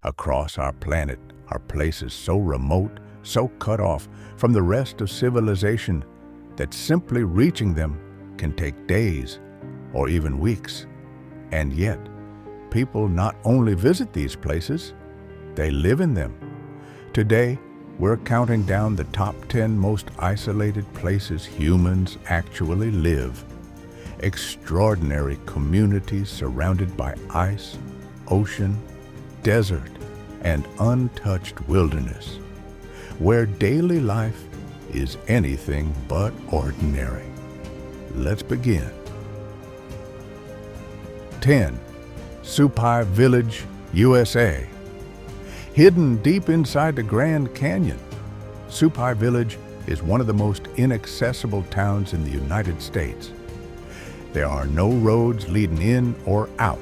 Across our planet are places so remote, so cut off from the rest of civilization that simply reaching them can take days or even weeks. And yet, people not only visit these places, they live in them. Today, we're counting down the top 10 most isolated places humans actually live. Extraordinary communities surrounded by ice, ocean, desert, and untouched wilderness, where daily life is anything but ordinary. Let's begin. 10. Supai Village, USA. Hidden deep inside the Grand Canyon, Supai Village is one of the most inaccessible towns in the United States. There are no roads leading in or out.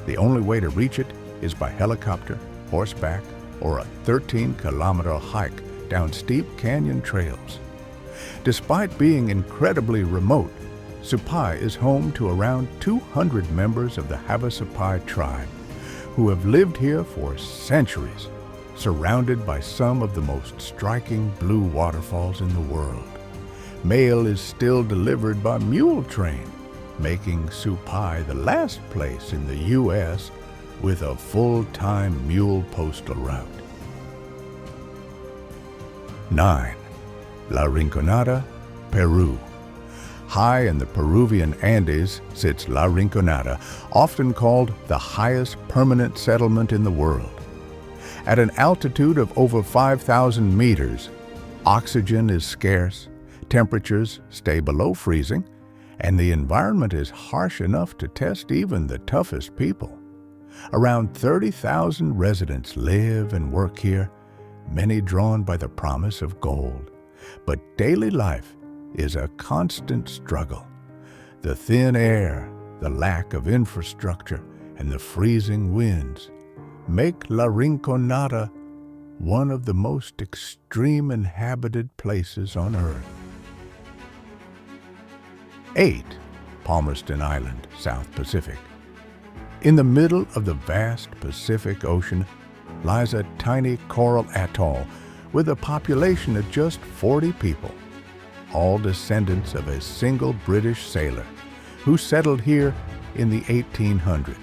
The only way to reach it is by helicopter, horseback, or a 13-kilometer hike down steep canyon trails. Despite being incredibly remote, Supai is home to around 200 members of the Havasupai tribe, who have lived here for centuries, surrounded by some of the most striking blue waterfalls in the world. Mail is still delivered by mule train, making Supai the last place in the U.S. with a full-time mule postal route. 9. La Rinconada, Peru. High in the Peruvian Andes sits La Rinconada, often called the highest permanent settlement in the world. At an altitude of over 5,000 meters, oxygen is scarce, temperatures stay below freezing, and the environment is harsh enough to test even the toughest people. Around 30,000 residents live and work here, many drawn by the promise of gold. But daily life is a constant struggle. The thin air, the lack of infrastructure, and the freezing winds make La Rinconada one of the most extreme inhabited places on Earth. 8. Palmerston Island, South Pacific. In the middle of the vast Pacific Ocean lies a tiny coral atoll with a population of just 40 people, all descendants of a single British sailor who settled here in the 1800s.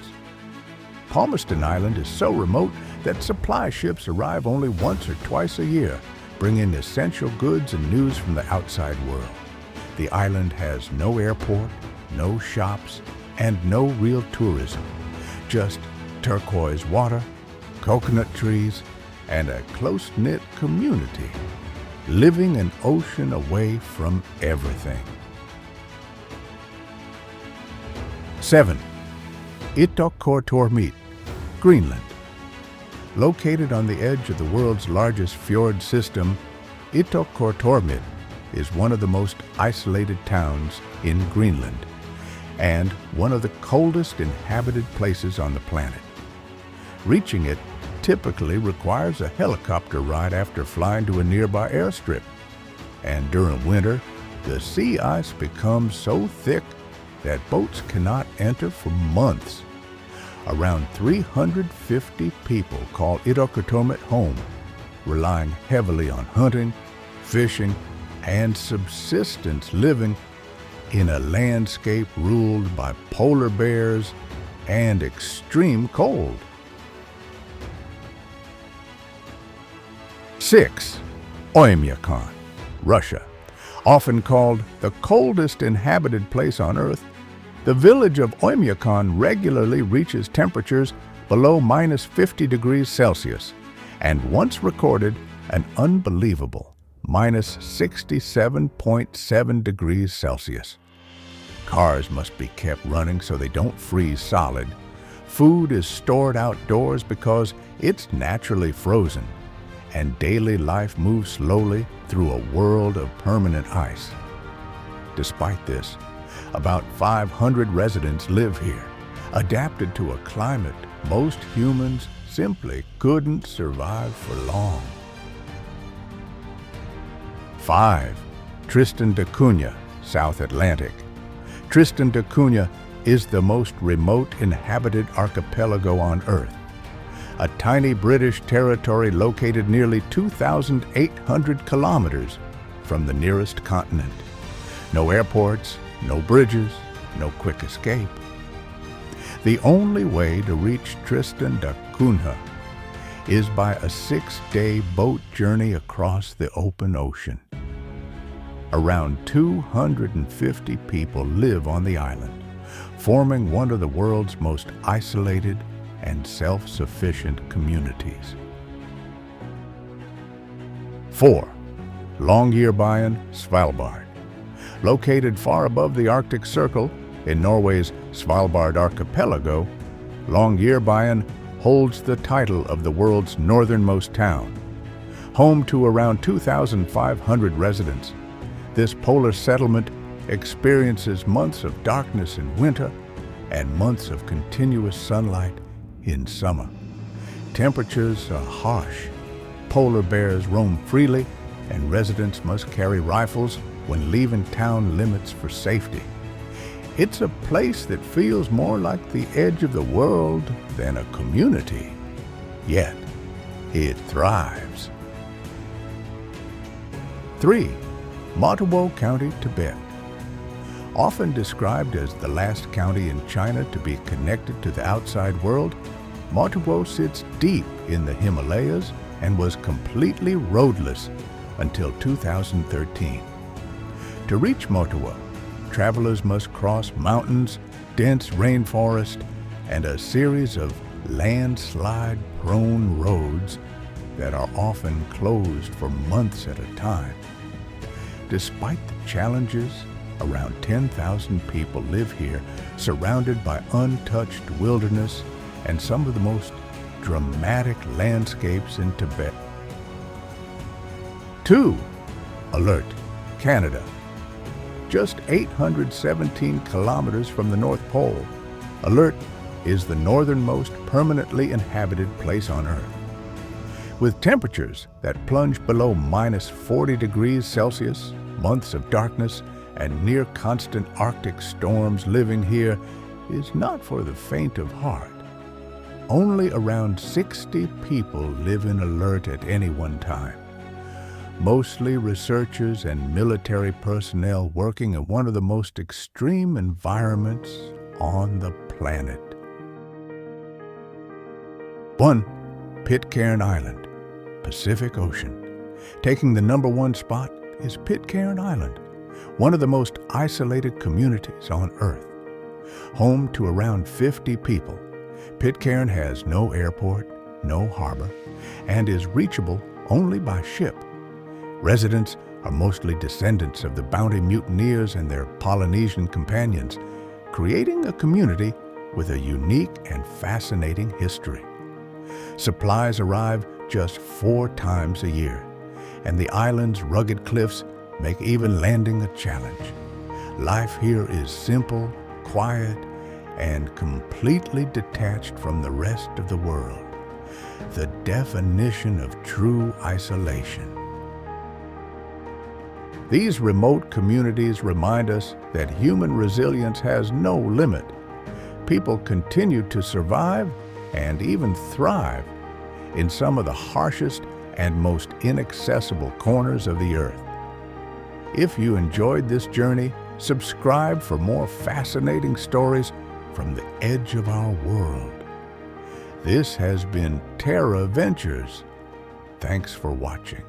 Palmerston Island is so remote that supply ships arrive only once or twice a year, bringing essential goods and news from the outside world. The island has no airport, no shops, and no real tourism, just turquoise water, coconut trees, and a close-knit community, living an ocean away from everything. 7. Ittoqqortoormiit, Greenland. Located on the edge of the world's largest fjord system, Ittoqqortoormiit is one of the most isolated towns in Greenland and one of the coldest inhabited places on the planet. Reaching it typically requires a helicopter ride after flying to a nearby airstrip, and during winter, the sea ice becomes so thick that boats cannot enter for months. Around 350 people call Ittoqqortoormiit home, relying heavily on hunting, fishing, and subsistence living in a landscape ruled by polar bears and extreme cold. 6. Oymyakon, Russia. Often called the coldest inhabited place on Earth, the village of Oymyakon regularly reaches temperatures below minus 50 degrees Celsius and once recorded an unbelievable minus 67.7 degrees Celsius. Cars must be kept running so they don't freeze solid. Food is stored outdoors because it's naturally frozen, and daily life moves slowly through a world of permanent ice. Despite this, about 500 residents live here, adapted to a climate most humans simply couldn't survive for long. 5. Tristan da Cunha, South Atlantic. Tristan da Cunha is the most remote inhabited archipelago on Earth. a tiny British territory located nearly 2,800 kilometers from the nearest continent. No airports, no bridges, no quick escape. The only way to reach Tristan da Cunha is by a 6-day boat journey across the open ocean. Around 250 people live on the island, forming one of the world's most isolated and self-sufficient communities. 4. Longyearbyen, Svalbard. Located far above the Arctic Circle in Norway's Svalbard archipelago, Longyearbyen holds the title of the world's northernmost town. Home to around 2,500 residents, this polar settlement experiences months of darkness in winter and months of continuous sunlight in summer. Temperatures are harsh, polar bears roam freely, and residents must carry rifles when leaving town limits for safety. It's a place that feels more like the edge of the world than a community, yet it thrives. 3. Motuo County, Tibet. Often described as the last county in China to be connected to the outside world, Motuo sits deep in the Himalayas and was completely roadless until 2013. To reach Motuo, travelers must cross mountains, dense rainforest, and a series of landslide-prone roads that are often closed for months at a time. Despite the challenges, around 10,000 people live here, surrounded by untouched wilderness and some of the most dramatic landscapes in Tibet. 2. Alert, Canada. Just 817 kilometers from the North Pole, Alert is the northernmost permanently inhabited place on Earth. With temperatures that plunge below -40 degrees Celsius, months of darkness, and near constant Arctic storms, living here is not for the faint of heart. Only around 60 people live in Alert at any one time. Mostly researchers and military personnel working in one of the most extreme environments on the planet. 1. Pitcairn Island, Pacific Ocean. Taking the #1 spot is Pitcairn Island, one of the most isolated communities on Earth. Home to around 50 people, Pitcairn has no airport, no harbor, and is reachable only by ship. Residents are mostly descendants of the bounty mutineers and their Polynesian companions, creating a community with a unique and fascinating history. Supplies arrive just 4 times a year, and the island's rugged cliffs make even landing a challenge. Life here is simple, quiet, and completely detached from the rest of the world. The definition of true isolation. These remote communities remind us that human resilience has no limit. People continue to survive and even thrive in some of the harshest and most inaccessible corners of the earth. If you enjoyed this journey, subscribe for more fascinating stories from the edge of our world. This has been Terra Ventures. Thanks for watching.